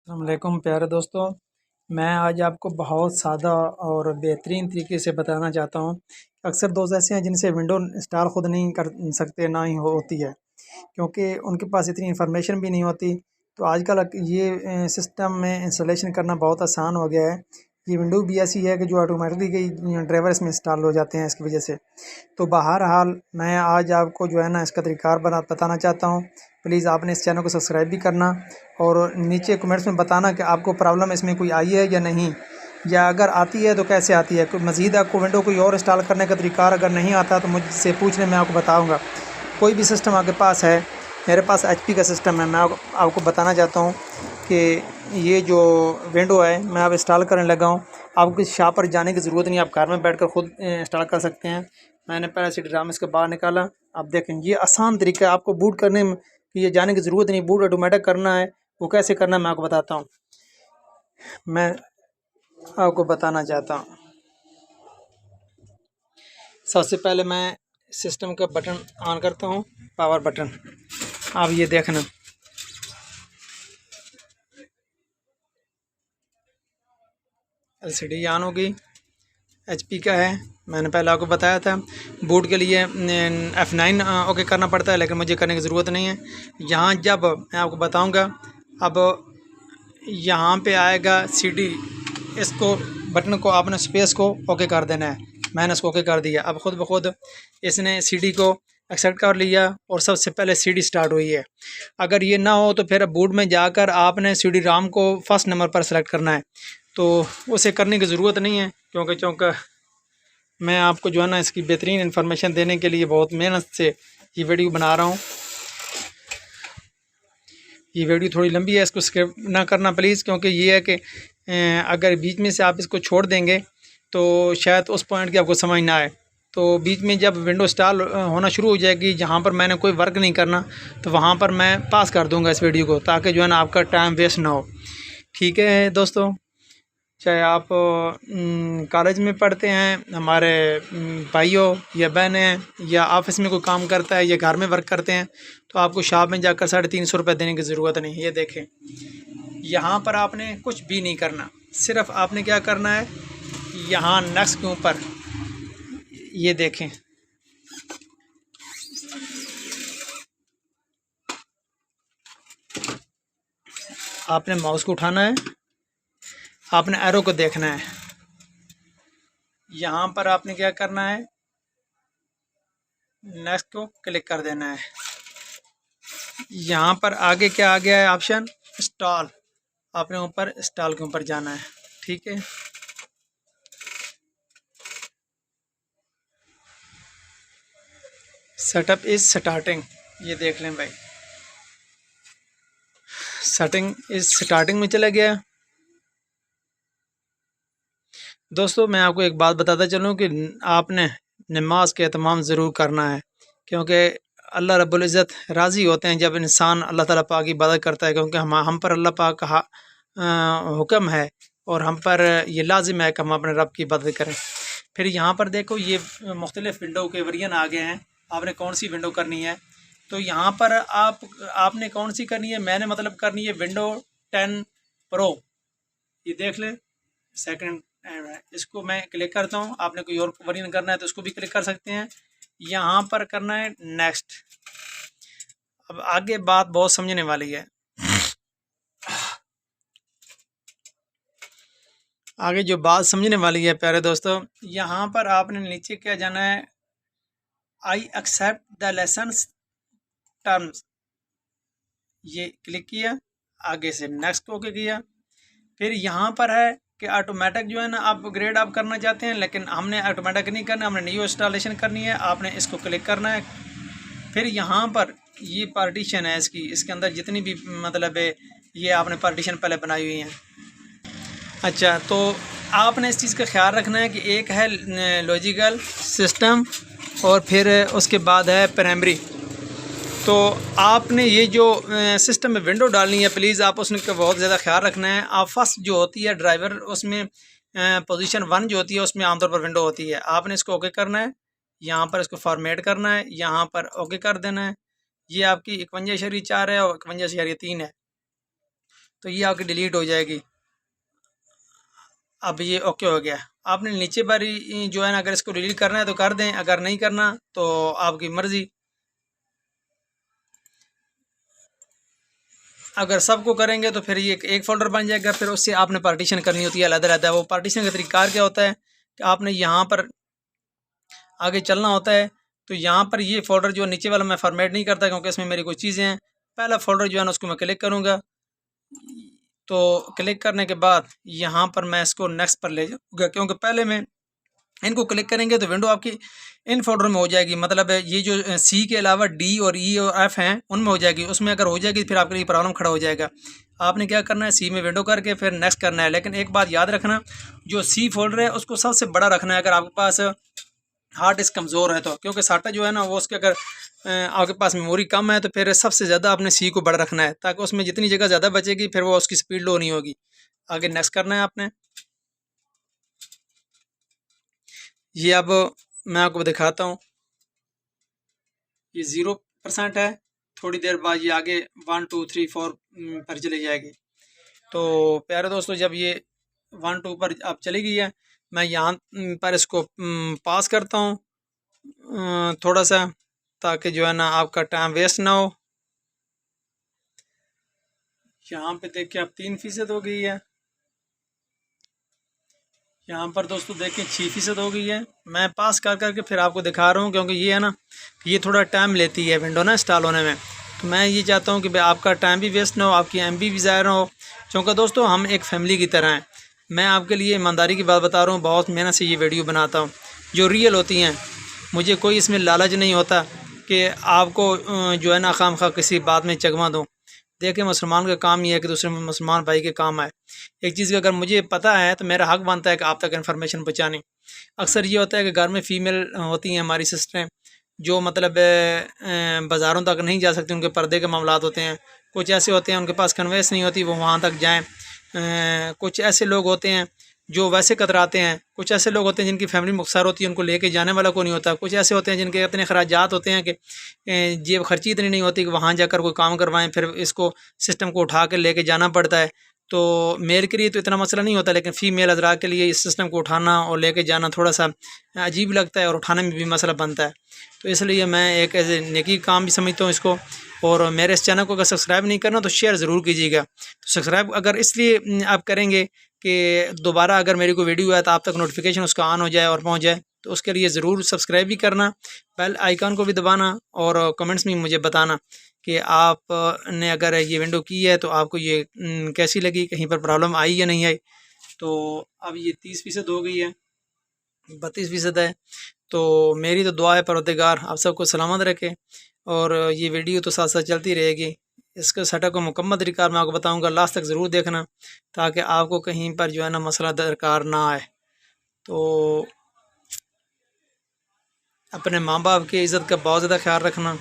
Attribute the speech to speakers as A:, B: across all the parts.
A: अस्सलामुअलैकुम प्यारे दोस्तों। मैं आज आपको बहुत सादा और बेहतरीन तरीके से बताना चाहता हूँ। अक्सर दोस्त ऐसे हैं जिनसे विंडो इंस्टॉल ख़ुद नहीं कर सकते, ना ही होती है, क्योंकि उनके पास इतनी इंफॉर्मेशन भी नहीं होती। तो आजकल ये सिस्टम में इंस्टॉलेशन करना बहुत आसान हो गया है। ये विंडो भी ऐसी है कि जो ऑटोमेटिकली ड्राइवर इसमें इंस्टॉल हो जाते हैं इसकी वजह से। तो बहरहाल मैं आज आपको जो है ना इसका तरीक़ार बताना चाहता हूँ। प्लीज़ आपने इस चैनल को सब्सक्राइब भी करना और नीचे कमेंट्स में बताना कि आपको प्रॉब्लम इसमें कोई आई है या नहीं, या अगर आती है तो कैसे आती है। कोई मज़ीद आपको विंडो कोई और इंस्टॉल करने का तरीक़ार अगर नहीं आता तो मुझसे पूछने में आपको बताऊँगा। कोई भी सिस्टम आपके पास है, मेरे पास HP का सिस्टम है, मैं आपको बताना चाहता हूँ कि ये जो विंडो है मैं अब इंस्टॉल करने लगा हूँ। आपको किसी शॉप पर जाने की ज़रूरत नहीं है, आप घर में बैठकर ख़ुद इंस्टॉल कर सकते हैं। मैंने पहले CD-ROM इसके बाहर निकाला। अब देखें, ये आसान तरीका है, आपको बूट करने में ये जाने की ज़रूरत नहीं। बूट ऑटोमेटिक करना है, वो कैसे करना है मैं आपको बताता हूँ। मैं आपको बताना चाहता हूँ, सबसे पहले मैं सिस्टम का बटन ऑन करता हूँ, पावर बटन। अब ये देखना, LCD ऑन हो गई। HP का है, मैंने पहले आपको बताया था। बूट के लिए F9 ओके करना पड़ता है, लेकिन मुझे करने की ज़रूरत नहीं है। यहाँ जब मैं आपको बताऊँगा, अब यहाँ पे आएगा CD, इसको बटन को आपने स्पेस को ओके कर देना है। मैंने इसको ओके कर दिया। अब ख़ुद ब खुद इसने CD को एक्सेप्ट कर लिया और सबसे पहले CD स्टार्ट हुई है। अगर ये ना हो तो फिर बूट में जाकर आपने CD-ROM को फर्स्ट नंबर पर सेलेक्ट करना है। तो उसे करने की ज़रूरत नहीं है, क्योंकि मैं आपको जो है ना इसकी बेहतरीन इन्फॉर्मेशन देने के लिए बहुत मेहनत से ये वीडियो बना रहा हूँ। ये वीडियो थोड़ी लंबी है, इसको स्किप ना करना प्लीज़, क्योंकि ये है कि अगर बीच में से आप इसको छोड़ देंगे तो शायद उस पॉइंट की आपको समझ ना आए। तो बीच में जब विंडो इंस्टॉल होना शुरू हो जाएगी, जहाँ पर मैंने कोई वर्क नहीं करना, तो वहाँ पर मैं पास कर दूँगा इस वीडियो को, ताकि जो है ना आपका टाइम वेस्ट ना हो। ठीक है दोस्तों, चाहे आप कॉलेज में पढ़ते हैं, हमारे भाइयों या बहनें, या ऑफिस में कोई काम करता है, या घर में वर्क करते हैं, तो आपको शॉप में जाकर 350 रुपये देने की ज़रूरत नहीं। ये देखें, यहाँ पर आपने कुछ भी नहीं करना, सिर्फ आपने क्या करना है, यहाँ नेक्स्ट के ऊपर ये देखें, आपने माउस को उठाना है, आपने एरो को देखना है। यहाँ पर आपने क्या करना है, नेक्स्ट को क्लिक कर देना है। यहाँ पर आगे क्या आ गया है ऑप्शन, इंस्टॉल। आपने ऊपर इंस्टॉल के ऊपर जाना है। ठीक है, सेटअप इज स्टार्टिंग, ये देख लें भाई, सेटिंग इज स्टार्टिंग में चला गया। दोस्तों मैं आपको एक बात बताता चलूँ कि आपने नमाज के एहतमाम ज़रूर करना है, क्योंकि अल्लाह रब्बुल इज़्ज़त राज़ी होते हैं जब इंसान अल्लाह ताला पाक की इबादत करता है, क्योंकि हम पर अल्लाह पाक का हुक्म है और हम पर ये लाजिम है कि हम अपने रब की इबादत करें। फिर यहाँ पर देखो, ये मुख्तलिफ़ विंडो के वेरिएंट आ गए हैं, आपने कौन सी विंडो करनी है। तो यहाँ पर आपने कौन सी करनी है, मैंने मतलब करनी है विंडो 10 प्रो। ये देख लें, सेकंड इसको मैं क्लिक करता हूँ। आपने कोई और वेरिएंट करना है तो इसको भी क्लिक कर सकते हैं। यहाँ पर करना है नेक्स्ट। अब आगे बात बहुत समझने वाली है। आगे जो बात समझने वाली है प्यारे दोस्तों, यहाँ पर आपने नीचे क्या जाना है, I accept the license terms, ये क्लिक किया, आगे से नेक्स्ट ओके किया। फिर यहाँ पर है कि ऑटोमेटिक जो है ना अपग्रेड आप करना चाहते हैं, लेकिन हमने ऑटोमेटिक नहीं करना, हमने न्यू इंस्टॉलेशन करनी है। आपने इसको क्लिक करना है। फिर यहाँ पर ये पार्टीशन है इसके अंदर जितनी भी मतलब है, ये आपने पार्टीशन पहले बनाई हुई हैं। अच्छा, तो आपने इस चीज़ का ख्याल रखना है कि एक है लॉजिकल सिस्टम और फिर उसके बाद है प्राइमरी। तो आपने ये जो सिस्टम में विंडो डालनी है, प्लीज़ आप उसका बहुत ज़्यादा ख्याल रखना है। आप फर्स्ट जो होती है ड्राइवर, उसमें पोजीशन 1 जो होती है उसमें आमतौर पर विंडो होती है। आपने इसको ओके करना है, यहाँ पर इसको फॉर्मेट करना है, यहाँ पर ओके कर देना है। ये आपकी 51.4 है और 51.3 है। तो ये आपकी डिलीट हो जाएगी। अब ये ओके हो गया। आपने नीचे बारी जो है ना, अगर इसको डिलीट करना है तो कर दें, अगर नहीं करना तो आपकी मर्ज़ी। अगर सबको करेंगे तो फिर ये एक फ़ोल्डर बन जाएगा, फिर उससे आपने पार्टीशन करनी होती है अलग-अलग। वो पार्टीशन का तरीका क्या होता है कि आपने यहाँ पर आगे चलना होता है। तो यहाँ पर ये फ़ोल्डर जो नीचे वाला मैं फॉर्मेट नहीं करता, क्योंकि इसमें मेरी कुछ चीज़ें हैं। पहला फ़ोल्डर जो है ना, उसको मैं क्लिक करूँगा। तो क्लिक करने के बाद यहाँ पर मैं इसको नेक्स्ट पर ले जाऊँगा, क्योंकि पहले में इनको क्लिक करेंगे तो विंडो आपकी इन फोल्डर में हो जाएगी। मतलब ये जो सी के अलावा डी और ई और एफ हैं उनमें हो जाएगी। उसमें अगर हो जाएगी फिर आपके लिए प्रॉब्लम खड़ा हो जाएगा। आपने क्या करना है, सी में विंडो करके फिर नेक्स्ट करना है। लेकिन एक बात याद रखना, जो सी फोल्डर है उसको सबसे बड़ा रखना है अगर आपके पास हार्ड डिस्क कमज़ोर है तो, क्योंकि साटा जो है ना वो उसके अगर आपके पास मेमोरी कम है तो फिर सबसे ज़्यादा आपने सी को बड़ा रखना है, ताकि उसमें जितनी जगह ज़्यादा बचेगी फिर वो उसकी स्पीड लो नहीं होगी। आगे नेक्स्ट करना है आपने। ये अब मैं आपको दिखाता हूँ, ये 0% है। थोड़ी देर बाद ये आगे 1 2 3 4 पर चली जाएगी। तो प्यारे दोस्तों, जब ये 1 2 पर आप चली गई है, मैं यहाँ पर इसको पास करता हूँ थोड़ा सा, ताकि जो है ना आपका टाइम वेस्ट ना हो। यहाँ पे देखिए अब 3% हो गई है। यहाँ पर दोस्तों देखिए 6% हो गई है। मैं पास कर करके फिर आपको दिखा रहा हूँ, क्योंकि ये है ना, ये थोड़ा टाइम लेती है विंडो ना इंस्टॉल होने में। तो मैं ये चाहता हूँ कि भाई आपका टाइम भी वेस्ट ना हो, आपकी एमबी भी ज़ाया ना हो, क्योंकि दोस्तों हम एक फैमिली की तरह हैं। मैं आपके लिए ईमानदारी की बात बता रहा हूँ, बहुत मेहनत से ये वीडियो बनाता हूँ जो रियल होती हैं। मुझे कोई इसमें लालच नहीं होता कि आपको जो है ना खामखा किसी बात में चकमा दूँ। देखिए, मुसलमान का काम ये है कि दूसरे मुसलमान भाई के काम आए। एक चीज़ का अगर मुझे पता है तो मेरा हक बनता है कि आप तक इन्फॉर्मेशन पहुँचानी। अक्सर ये होता है कि घर में फ़ीमेल होती हैं हमारी सिस्टरें, जो मतलब बाज़ारों तक नहीं जा सकती, उनके पर्दे के मामलात होते हैं। कुछ ऐसे होते हैं उनके पास कन्वेंस नहीं होती, वो वहाँ तक जाएँ। कुछ ऐसे लोग होते हैं जो वैसे कतराते हैं। कुछ ऐसे लोग होते हैं जिनकी फैमिली मुख्तार होती है, उनको लेके जाने वाला कोई नहीं होता। कुछ ऐसे होते हैं जिनके इतने अखराजात होते हैं कि जेब खर्ची इतनी नहीं होती कि वहाँ जाकर कोई काम करवाएं, फिर इसको सिस्टम को उठा कर लेके जाना पड़ता है। तो मेल के लिए तो इतना मसला नहीं होता, लेकिन फ़ीमेल हज़रात के लिए इस सिस्टम को उठाना और लेके जाना थोड़ा सा अजीब लगता है और उठाने में भी मसला बनता है। तो इसलिए मैं एक ऐसे नेकी काम भी समझता हूँ इसको। और मेरे इस चैनल को अगर सब्सक्राइब नहीं करना तो शेयर ज़रूर कीजिएगा। तो सब्सक्राइब अगर इसलिए आप करेंगे कि दोबारा अगर मेरी कोई वीडियो आए तो आप तक नोटिफिकेशन उसका ऑन हो जाए और पहुंच जाए। तो उसके लिए ज़रूर सब्सक्राइब भी करना, बेल आइकन को भी दबाना, और कमेंट्स में मुझे बताना कि आपने अगर ये विंडो की है तो आपको ये कैसी लगी, कहीं पर प्रॉब्लम आई या नहीं आई। तो अब ये 30% हो गई है, 32% है। तो मेरी तो दुआ है परवरदिगार आप सबको सलामत रखे, और ये वीडियो तो साथ साथ चलती रहेगी। इसके सेटअप को मुकम्मल तरीका मैं आपको बताऊंगा, लास्ट तक ज़रूर देखना, ताकि आपको कहीं पर जो है ना मसला दरकार ना आए। तो अपने माँ बाप की इज़्ज़त का बहुत ज़्यादा ख्याल रखना।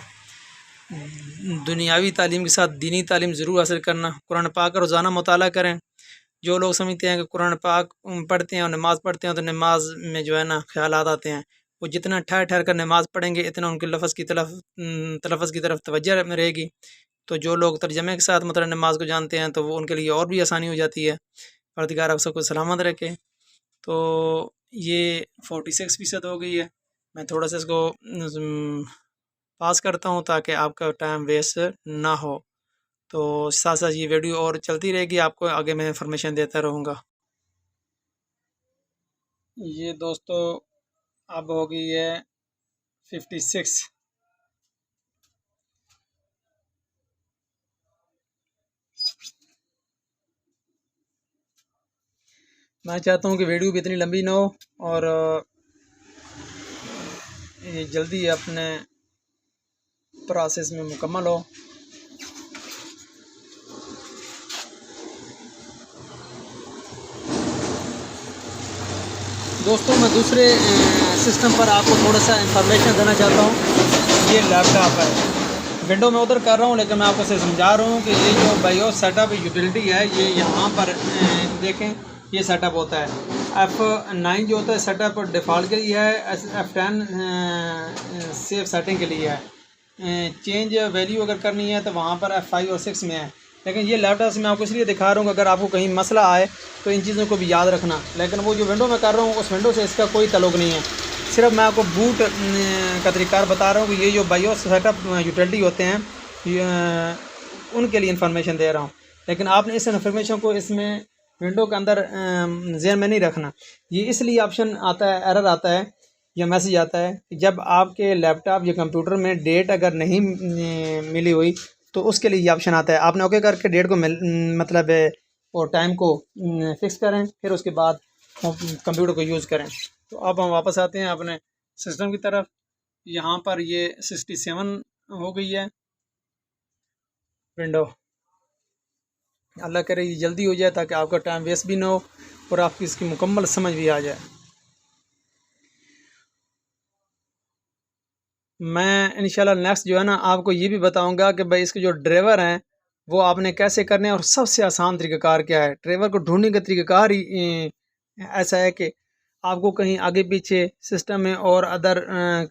A: दुनियावी तालीम के साथ दीनी तालीम ज़रूर हासिल करना। कुरान पाक का रोज़ाना मुताला करें। जो लोग समझते हैं कि कुरान पाक पढ़ते हैं और नमाज़ पढ़ते हैं तो नमाज में जो है ना ख्यालात आते हैं, वो जितना ठहर ठहर कर नमाज़ पढ़ेंगे इतना उनके तलफ़्फ़ुज़ की तरफ तवज्जो रहेगी। तो जो लोग तर्जमे के साथ मतलब नमाज को जानते हैं तो वो उनके लिए और भी आसानी हो जाती है। परवरदिगार आप सबको सलामत रखे। तो ये 46% हो गई है। मैं थोड़ा सा इसको पास करता हूँ ताकि आपका टाइम वेस्ट ना हो। तो साथ साथ ये वीडियो और चलती रहेगी, आपको आगे मैं इंफॉर्मेशन देता रहूँगा। ये दोस्तों अब हो गई है 56। मैं चाहता हूँ कि वीडियो भी इतनी लंबी ना हो और ये जल्दी अपने प्रोसेस में मुकम्मल हो। दोस्तों मैं दूसरे सिस्टम पर आपको थोड़ा सा इंफॉर्मेशन देना चाहता हूँ। ये लैपटॉप है, विंडो में उधर कर रहा हूँ लेकिन मैं आपको से समझा रहा हूँ कि ये जो बायोस सेटअप यूटिलिटी है, ये यहाँ पर देखें ये सेटअप होता है। F9 जो होता है सेटअप डिफ़ॉल्ट के लिए है, F10 सेफ सेटिंग के लिए है। चेंज वैल्यू अगर करनी है तो वहाँ पर F5 और 6 में है। लेकिन ये लैपटॉप से मैं आपको इसलिए दिखा रहा हूँ कि अगर आपको कहीं मसला आए तो इन चीज़ों को भी याद रखना। लेकिन वो जो विंडो में कर रहा हूँ उस विंडो से इसका कोई ताल्लुक़ नहीं है। सिर्फ मैं आपको बूट का तरीक़ार बता रहा हूँ कि ये जो बायोस सेटअप यूटिलिटी होते हैं उनके लिए इन्फॉर्मेशन दे रहा हूँ। लेकिन आपने इस इन्फॉर्मेशन को इसमें विंडो के अंदर ज़हन में नहीं रखना। ये इसलिए ऑप्शन आता है, एरर आता है या मैसेज आता है कि जब आपके लैपटॉप या कंप्यूटर में डेट अगर नहीं मिली हुई तो उसके लिए ये ऑप्शन आता है। आपने ओके करके डेट को मतलब और टाइम को फिक्स करें, फिर उसके बाद कंप्यूटर को यूज़ करें। तो अब हम वापस आते हैं अपने सिस्टम की तरफ। यहाँ पर ये 67 हो गई है विंडो। अल्लाह करे ये जल्दी हो जाए ताकि आपका टाइम वेस्ट भी ना हो और आपकी इसकी मुकम्मल समझ भी आ जाए। मैं इंशाल्लाह नेक्स्ट जो है ना आपको ये भी बताऊंगा कि भाई इसके जो ड्राइवर हैं वो आपने कैसे करने हैं और सबसे आसान तरीक़ाकार क्या है। ड्राइवर को ढूंढने का तरीक़ाकार ही ऐसा है कि आपको कहीं आगे पीछे सिस्टम में और अदर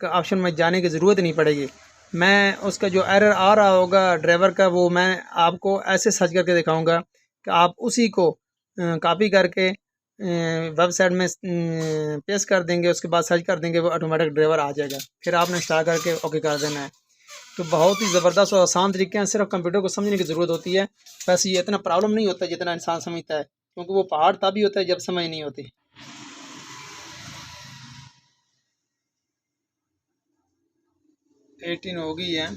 A: ऑप्शन में जाने की ज़रूरत नहीं पड़ेगी। मैं उसका जो एरर आ रहा होगा ड्राइवर का वो मैं आपको ऐसे सर्च करके दिखाऊंगा कि आप उसी को कॉपी करके वेबसाइट में पेस्ट कर देंगे, उसके बाद सर्च कर देंगे, वो ऑटोमेटिक ड्राइवर आ जाएगा। फिर आपने इंस्टॉल करके ओके कर देना है। तो बहुत ही ज़बरदस्त और आसान तरीके हैं, सिर्फ कंप्यूटर को समझने की ज़रूरत होती है। वैसे ये इतना प्रॉब्लम नहीं होता जितना इंसान समझता है, क्योंकि वो पहाड़ तभी होता है जब समझ नहीं होती। एटीन हो गई है।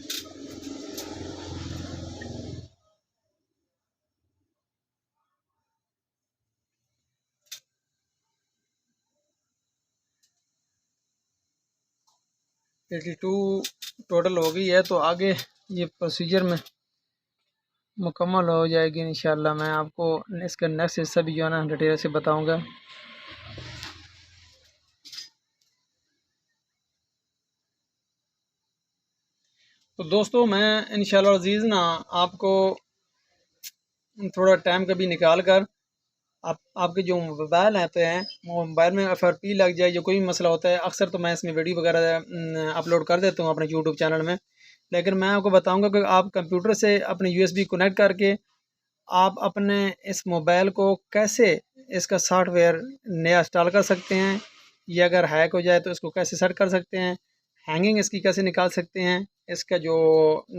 A: एटी टू टोटल हो गई है। तो आगे ये प्रोसीजर में मुकम्मल हो जाएगी इंशाल्लाह। मैं आपको इसका नेक्स्ट हिस्सा भी जो है ना डिटेल से बताऊंगा। तो दोस्तों मैं इंशाल्लाह अज़ीज़ ना आपको थोड़ा टाइम कभी निकाल कर आपके जो मोबाइल आते हैं वो मोबाइल में FRP लग जाए या कोई भी मसला होता है, अक्सर तो मैं इसमें वीडियो वगैरह अपलोड कर देता हूँ अपने यूट्यूब चैनल में। लेकिन मैं आपको बताऊंगा कि आप कंप्यूटर से अपने USB कनेक्ट करके आप अपने इस मोबाइल को कैसे इसका सॉफ्टवेयर नया इंस्टॉल कर सकते हैं, या अगर हैक हो जाए तो इसको कैसे सेट कर सकते हैं, हैंगिंग इसकी कैसे निकाल सकते हैं, इसका जो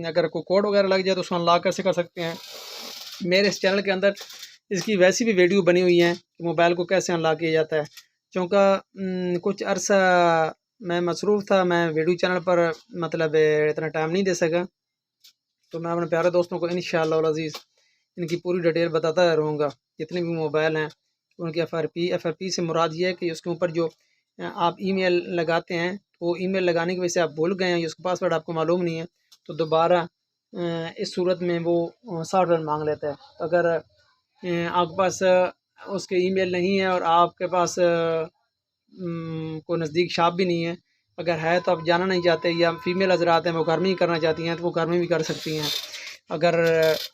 A: अगर कोई कोड वगैरह लग जाए तो उसको अनलॉक कैसे कर सकते हैं। मेरे इस चैनल के अंदर इसकी वैसी भी वीडियो बनी हुई हैं कि मोबाइल को कैसे अनलॉक किया जाता है। क्योंकि कुछ अरसा मैं मसरूफ़ था, मैं वीडियो चैनल पर मतलब इतना टाइम नहीं दे सका। तो मैं अपने प्यारे दोस्तों को इंशाअल्लाह अज़ीज़ इनकी पूरी डिटेल बताता रहूँगा। जितने भी मोबाइल हैं उनकी FRP से मुराद ये है कि उसके ऊपर जो आप ईमेल लगाते हैं, तो ईमेल लगाने की वजह से आप भूल गए हैं, उसका पासवर्ड आपको मालूम नहीं है, तो दोबारा इस सूरत में वो सॉफ्टवेयर मांग लेता है। तो अगर आपके पास उसके ईमेल नहीं है और आपके पास कोई नज़दीक शॉप भी नहीं है, अगर है तो आप जाना नहीं चाहते, या फीमेल हज़रात हैं वो घर में ही करना चाहती हैं तो वो घर में भी कर सकती हैं। अगर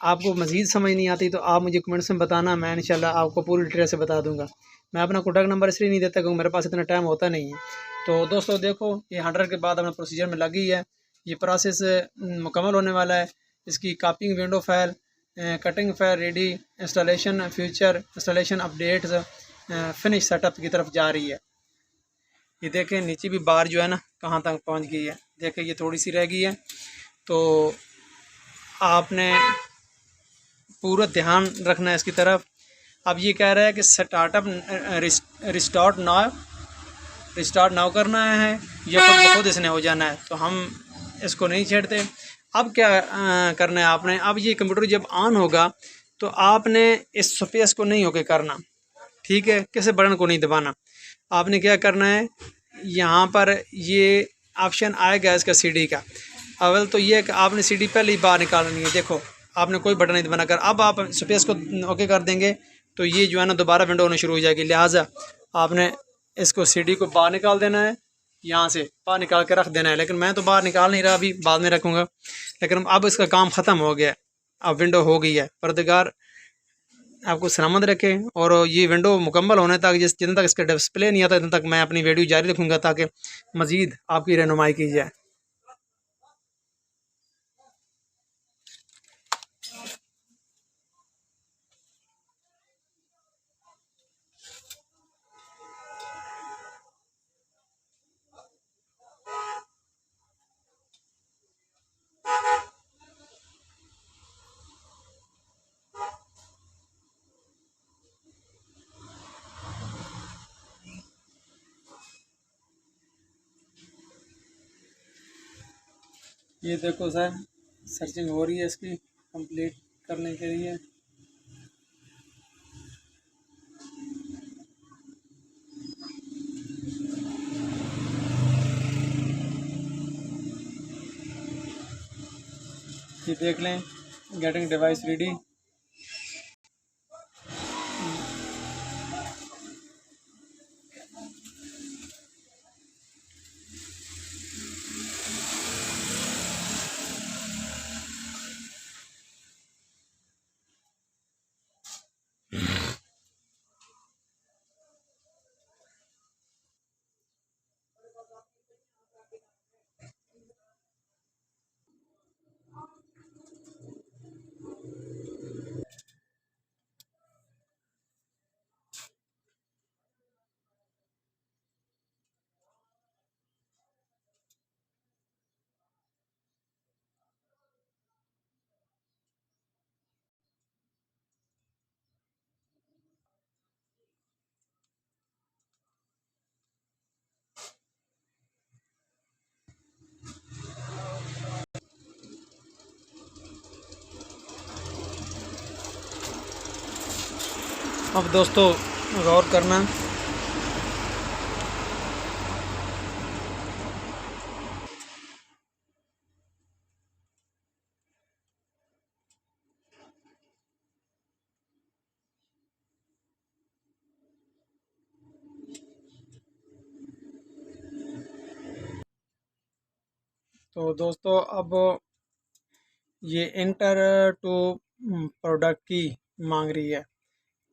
A: आपको मज़ीद समझ नहीं आती तो आप मुझे कमेंट्स में बताना, मैं इंशाल्लाह आपको पूरी डिटेल से बता दूँगा। मैं अपना कॉन्टैक्ट नंबर इसलिए नहीं देता क्योंकि मेरे पास इतना टाइम होता नहीं है। तो दोस्तों देखो ये 100 के बाद अपना प्रोसीजर में लगी है। ये प्रोसेस मुकम्मल होने वाला है। इसकी कॉपिंग window file, cutting file ready, installation future, installation updates, finish setup की तरफ जा रही है। ये देखें नीचे भी बार जो है ना कहाँ तक पहुँच गई है, देखें ये थोड़ी सी रह गई है। तो आपने पूरा ध्यान रखना है इसकी तरफ। अब ये कह रहा है कि स्टार्टअप रिस्टार्ट नाउ करना है या खुद खुद इसने हो जाना है, तो हम इसको नहीं छेड़ते। अब क्या करना है आपने, अब ये कंप्यूटर जब ऑन होगा तो आपने इस स्पेस को नहीं होके करना, ठीक है, किसी बटन को नहीं दबाना। आपने क्या करना है, यहाँ पर ये ऑप्शन आएगा इसका CD का। अव्वल तो ये है कि आपने CD पहले ही बाहर निकालनी है। देखो आपने कोई बटन नहीं दबाना कर, अब आप स्पेस को ओके कर देंगे तो ये जो है ना दोबारा विंडो होना शुरू हो जाएगी। लिहाजा आपने इसको CD को बाहर निकाल देना है, यहाँ से बाहर निकाल के रख देना है। लेकिन मैं तो बाहर निकाल नहीं रहा, अभी बाद में रखूँगा। लेकिन अब इसका काम ख़त्म हो गया, अब विंडो हो गई है। परदिगार आपको सलामत रखे। और ये विंडो मुकम्मल होने तक जितने तक इसका डिस्प्ले नहीं आता, इतने तक मैं अपनी वीडियो जारी रखूँगा ताकि मज़ीद आपकी रहनुमाई की जाए। ये देखो सर, सर्चिंग हो रही है इसकी कंप्लीट करने के लिए। ये देख लें, गेटिंग डिवाइस रेडी। अब दोस्तों गौर करना, तो दोस्तों अब ये इंटर टू प्रोडक्ट की मांग रही है।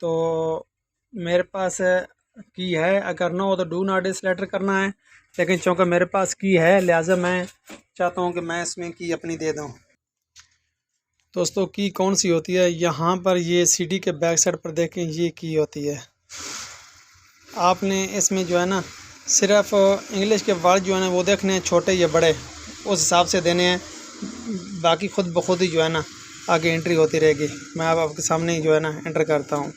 A: तो मेरे पास की है, अगर ना हो तो डू नॉट सेलेक्ट करना है, लेकिन चूँकि मेरे पास की है लिहाजा मैं चाहता हूँ कि मैं इसमें की अपनी दे दूँ। दोस्तों की कौन सी होती है, यहाँ पर ये सीडी के बैक साइड पर देखें, ये की होती है। आपने इसमें जो है ना सिर्फ इंग्लिश के वर्ड जो है ना वो देखने हैं, छोटे या बड़े उस हिसाब से देने हैं। बाकी खुद ब खुद ही जो है ना आगे एंट्री होती रहेगी। मैं अब आपके सामने ही जो है ना एंटर करता हूँ।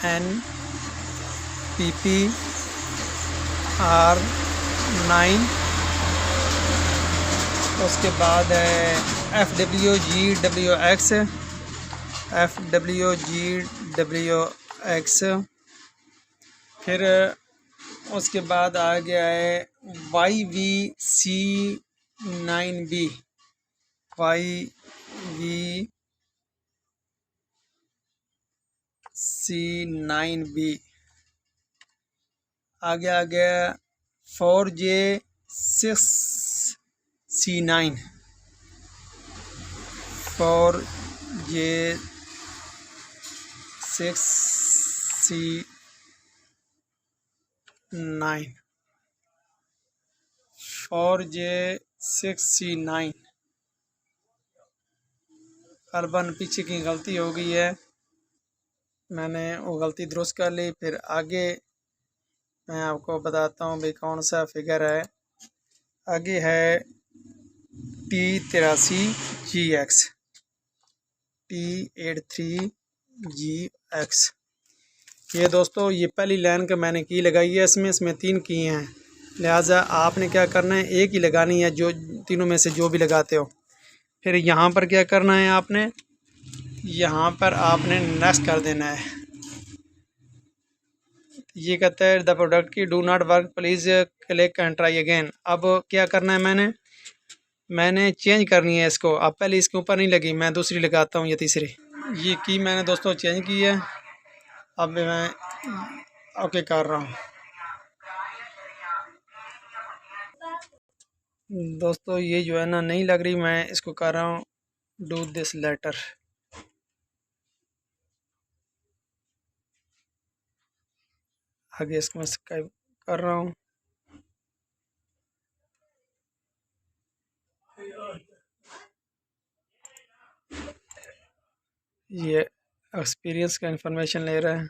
A: NPPR9, उसके बाद है FWGWX, फिर उसके बाद आ गया है YVC9B, आगे आ गया 4J6C9, 4J6C9। अलबन पीछे की गलती हो गई है, मैंने वो गलती दुरुस्त कर ली। फिर आगे मैं आपको बताता हूँ भाई कौन सा फिगर है। आगे है T83GX, T83GX। ये दोस्तों ये पहली लाइन का मैंने की लगाई है, इसमें 3 की हैं, लिहाजा आपने क्या करना है, एक ही लगानी है, जो तीनों में से जो भी लगाते हो। फिर यहाँ पर क्या करना है, आपने यहाँ पर आपने नेक्स्ट कर देना है। ये कहता है द प्रोडक्ट की do not work, please click and try again. अब क्या करना है, मैंने चेंज करनी है इसको। अब पहले इसके ऊपर नहीं लगी, मैं दूसरी लगाता हूँ, ये तीसरी। ये की मैंने दोस्तों चेंज की है, अब मैं ओके कर रहा हूँ। दोस्तों ये जो है ना नहीं लग रही, मैं इसको कर रहा हूँ डू दिस लेटर। आगे इसको मैं सब्सक्राइब कर रहा हूँ। ये एक्सपीरियंस का इंफॉर्मेशन ले रहा है।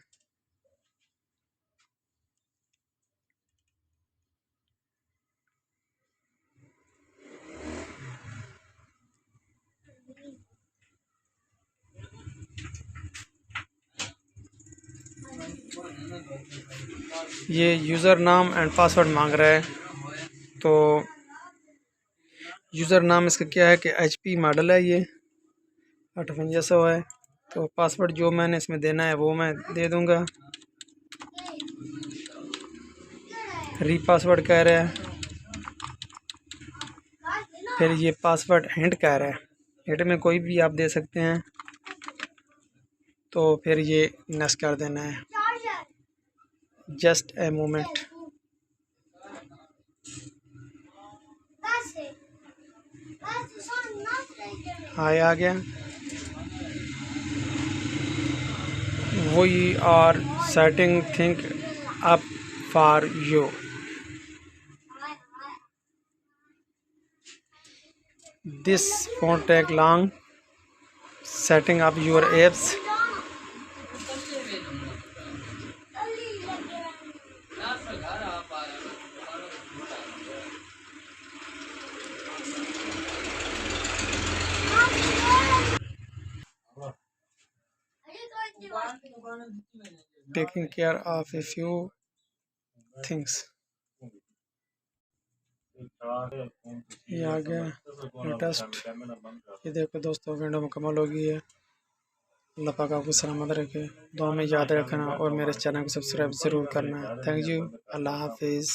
A: ये यूज़र नाम एंड पासवर्ड मांग रहा है। तो यूज़र नाम इसका क्या है कि HP मॉडल है, ये 5800 है। तो पासवर्ड जो मैंने इसमें देना है वो मैं दे दूंगा। री पासवर्ड कह रहा है। फिर ये पासवर्ड हिंट कह रहा है, हिंट में कोई भी आप दे सकते हैं। तो फिर ये नेक्स्ट कर देना है। Just a moment. हाय आ गया। We are setting thing up for you. This won't take long. Setting up your apps. Taking care of a few things. ये आ गया लेटेस्ट। ये देखो दोस्तों, विंडो मुकम्मल हो गई है। अल्लाह पाक आपको सलामत रखे, दुआ में याद रखना और मेरे चैनल को सब्सक्राइब ज़रूर करना। Thank you. अल्लाह हाफिज़।